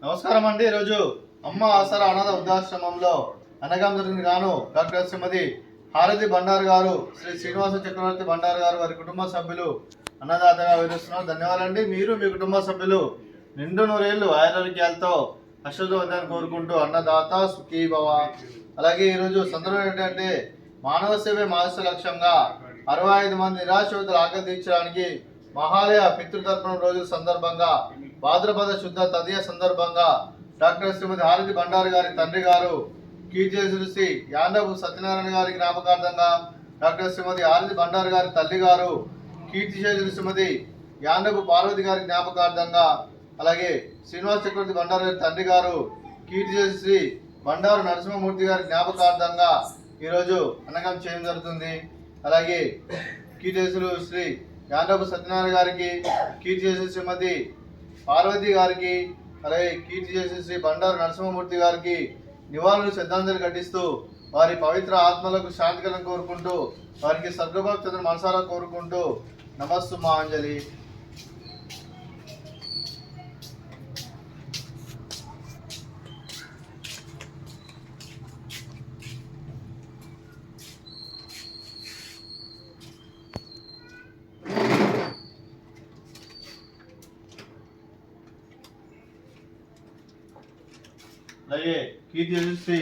నమస్కారం అండి. ఈరోజు అమ్మ ఆసరా అనాథ వృద్ధాశ్రమంలో అనగా జరిగిన గాను డాక్టర్ శ్రీమతి హారతి బండారు గారు, శ్రీ శ్రీనివాస చక్రవర్తి బండారు గారు వారి కుటుంబ సభ్యులు అన్నదాతగా వివరిస్తున్నారు. ధన్యవాదాలండి. మీరు మీ కుటుంబ సభ్యులు నిండు నూరేళ్లు ఆయురారోగ్యాలతో అశ్వదోదాన్ని కోరుకుంటూ అన్నదాత సుఖీ భవ. అలాగే ఈరోజు సందర్భం ఏంటంటే మానవ సేవే మానస లక్ష్యంగా 65 మంది నిరాశ్రితులు ఆకలి తీర్చడానికి మహాలయ పితృతర్పణ రోజుల సందర్భంగా భాద్రపద శుద్ధ తదియ సందర్భంగా డాక్టర్ శ్రీమతి హారతి బండారు గారి తండ్రి గారు కీర్తిశేషులు శ్రీ యాండపు సత్యనారాయణ గారి జ్ఞాపకార్థంగా డాక్టర్ శ్రీమతి హారతి బండారు గారి తల్లి గారు కీర్తిశేషులు శ్రీమతి యాండపు పార్వతి గారి జ్ఞాపకార్థంగా, అలాగే శ్రీనివాస చక్రవర్తి బండారు గారి తండ్రి గారు కీర్తిశేషులు శ్రీ బండారు నరసింహమూర్తి గారి జ్ఞాపకార్థంగా ఈరోజు అన్నదానం చేయడం జరుగుతుంది. అలాగే కీర్తిశేషులు శ్రీ యాండపు సత్యనారాయణ గారికి, కీర్తిశేషులు శ్రీమతి పార్వతి గారికి, అలాగే కీర్తిశేషులు శ్రీ బండారు నరసింహమూర్తి గారికి నివాళులు శ్రద్ధాంజలి ఘటిస్తూ వారి పవిత్ర ఆత్మలకు శాంతి కలను కోరుకుంటూ వారికి సర్గభావ చంద్ర మనసారా కోరుకుంటూ నమస్సు మాంజలి. అలాగే కీర్తి శ్రీ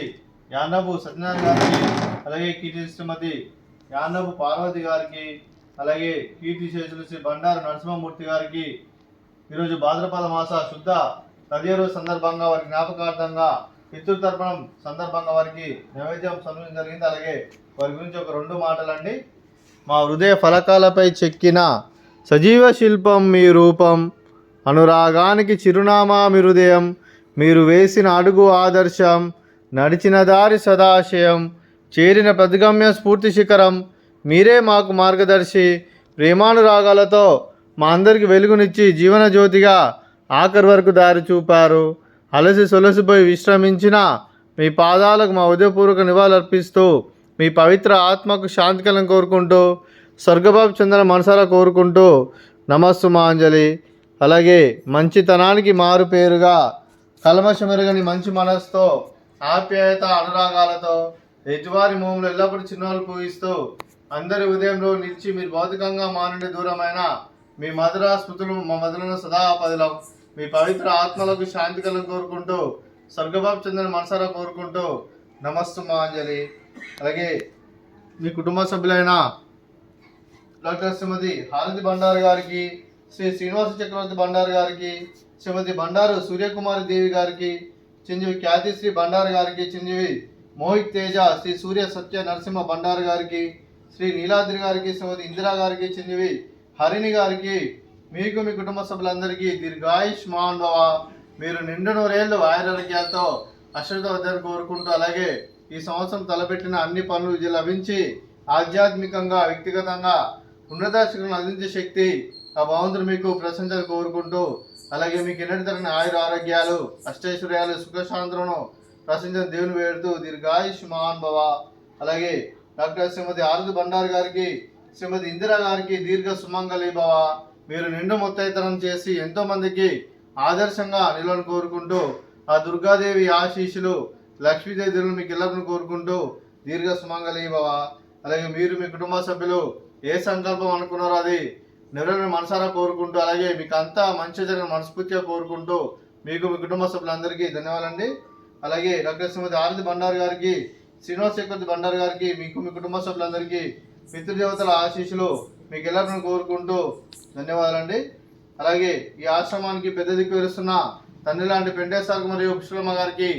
యానబు సత్యనారాయణ గారికి, అలాగే కీర్తి శ్రీమతి యానబు పార్వతి గారికి, అలాగే కీర్తిశేషులు శ్రీ బండారు నరసింహమూర్తి గారికి ఈరోజు భాద్రపద మాస శుద్ధ తదియ రోజు సందర్భంగా వారి జ్ఞాపకార్థంగా పితృతర్పణం సందర్భంగా వారికి నైవేద్యం సమర్పించడం జరిగింది. అలాగే వారి గురించి ఒక 2 మాటలండి. మా హృదయ ఫలకాలపై చెక్కిన సజీవ శిల్పం మీ రూపం, అనురాగానికి చిరునామా మీ హృదయం, మీరు వేసిన అడుగు ఆదర్శం, నడిచిన దారి సదాశయం, చేరిన ప్రతిగమ్య స్ఫూర్తి శిఖరం, మీరే మాకు మార్గదర్శి. ప్రేమానురాగాలతో మా అందరికి వెలుగునిచ్చి జీవన జ్యోతిగా ఆఖరి వరకు దారి చూపారు. అలసి సొలసిపోయి విశ్రమించిన మీ పాదాలకు మా ఉదయపూర్వక నివాళులర్పిస్తూ మీ పవిత్ర ఆత్మకు శాంతి కలను కోరుకుంటూ స్వర్గబాబు చంద్ర మనసారా కోరుకుంటూ నమస్సు మాంజలి. అలాగే మంచితనానికి మారు పేరుగా కల్మషమెరగని మంచి మనసుతో ఆప్యాయత అనురాగాలతో ఎదువారి మోములు ఎల్లప్పుడూ చిన్నవాళ్ళు పూజిస్తూ అందరి ఉదయంలో నిలిచి మీరు భౌతికంగా మా నుండి దూరమైన మీ మధుర స్మృతులు మా మధులను సదా పదిలం. మీ పవిత్ర ఆత్మలకు శాంతి కలను కోరుకుంటూ స్వర్గబాబు చంద్రని మనసారా కోరుకుంటూ నమస్తు మాంజలి. అలాగే మీ కుటుంబ సభ్యులైన డాక్టర్ శ్రీమతి హారతి బండారు గారికి, శ్రీ శ్రీనివాస చక్రవర్తి బండారు గారికి, శ్రీమతి బండారు సూర్యకుమారి దేవి గారికి, చిరంజీవి ఖ్యాతి శ్రీ బండారు గారికి, చిరంజీవి మోహిత్ తేజ శ్రీ సూర్య సత్య నరసింహ బండారు గారికి, శ్రీ నీలాద్రి గారికి, శ్రీమతి ఇందిరా గారికి, చిరంజీవి హరిణి గారికి, మీకు మీ కుటుంబ సభ్యులందరికీ దీర్ఘాయుష్మాన్ భవ. మీరు నిండు నూరేళ్లు ఆయురారోగ్యాలతో అశ్రద్ధ వద్దని కోరుకుంటూ, అలాగే ఈ సంవత్సరం తలపెట్టిన అన్ని పనులు విజయం లభించి ఆధ్యాత్మికంగా వ్యక్తిగతంగా ఉన్నత శిఖరం అందించే శక్తి ఆ భగవంతుడు మీకు ప్రశంసలు కోరుకుంటూ, అలాగే మీకు ఎన్నటి తగిన ఆయుర ఆరోగ్యాలు అష్టైశ్వర్యాలు సుఖశాంతులను ప్రశంసన దేవుని వేడుతూ దీర్ఘాయుష్మాన్ భవ. అలాగే డాక్టర్ శ్రీమతి హారతి బండారు గారికి, శ్రీమతి ఇందిరా గారికి దీర్ఘ సుమంగళి భవ. మీరు నిండు ముత్తైతనం చేసి ఎంతో మందికి ఆదర్శంగా నిలవని కోరుకుంటూ ఆ దుర్గాదేవి ఆశీస్సులు లక్ష్మీదేవి దేవులు మీకు ఎల్లప్పుడూ కోరుకుంటూ దీర్ఘ సుమంగళి భవ. అలాగే మీరు మీ కుటుంబ సభ్యులు ఏ సంకల్పం అనుకున్నారో అది నెరవేరని మనసారా కోరుకుంటూ, అలాగే మీకు అంతా మంచి జరిగిన మనస్ఫూర్తిగా కోరుకుంటూ మీకు మీ కుటుంబ సభ్యులందరికీ ధన్యవాదాలండి. అలాగే డాక్టర్ శ్రీమతి హారతి బండారు గారికి, శ్రీనివాస చక్రవర్తి బండారు గారికి, మీకు మీ కుటుంబ సభ్యులందరికీ పితృదేవతల ఆశీస్సులు మీకు ఎల్లప్పుడూ కోరుకుంటూ ధన్యవాదాలండి. అలాగే ఈ ఆశ్రమానికి పెద్ద దిక్కు వేస్తున్న తండ్రి లాంటి పెంటేశ్వరకు మరియు పుష్పలమ్మ గారికి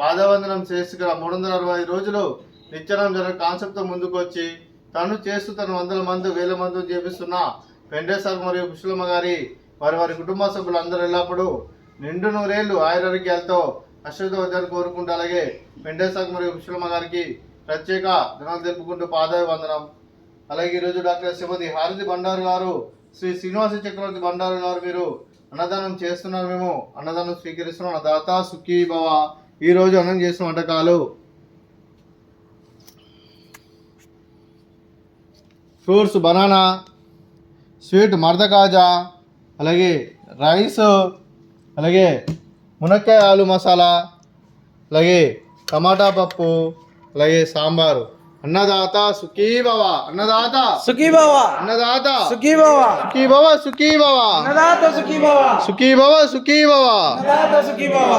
పాదవందనం చేసి 365 రోజులు నిత్యానం జరిగే కాన్సెప్ట్తో ముందుకు వచ్చి తను చేస్తూ తను 100 మంది 1000 మంది చేపిస్తున్న పెంటేశ్వరకు మరియు పుష్పలమ్మ గారి వారి కుటుంబ సభ్యులు అందరూ ఎల్లప్పుడూ నిండు నూరేళ్లు ఆయురారోగ్యాలతో అశ్రద్ధ వద్దని కోరుకుంటూ, అలాగే పెంటేశ్వరకు మరియు పుష్పలమ్మ గారికి ప్రత్యేక ధనాలు తెలుపుకుంటూ పాదాభివందనం. అలాగే ఈరోజు డాక్టర్ శ్రీమతి హారతి బండారు గారు, శ్రీ శ్రీనివాస చక్రవర్తి బండారు గారు మీరు అన్నదానం చేస్తున్నారు. మేము అన్నదానం స్వీకరిస్తున్నాం. అన్నదాత సుఖీ భవ. ఈరోజు అన్నం చేసిన వంటకాలు ఫ్రూట్స్ బనానా, స్వీట్ మర్దకాజా, అలాగే రైస్, అలాగే మునక్కాయ ఆలు మసాలా, అలాగే టమాటా పప్పు, అలాగే సాంబారు. అన్నదాత సుఖీభవ, అన్నదాత సుఖీభవ, అన్నదాత సుఖీభవ, సుఖీభవ, సుఖీభవ, అన్నదాత సుఖీభవ, సుఖీభవ, సుఖీభవ. అన్నదాత సుఖీభవ.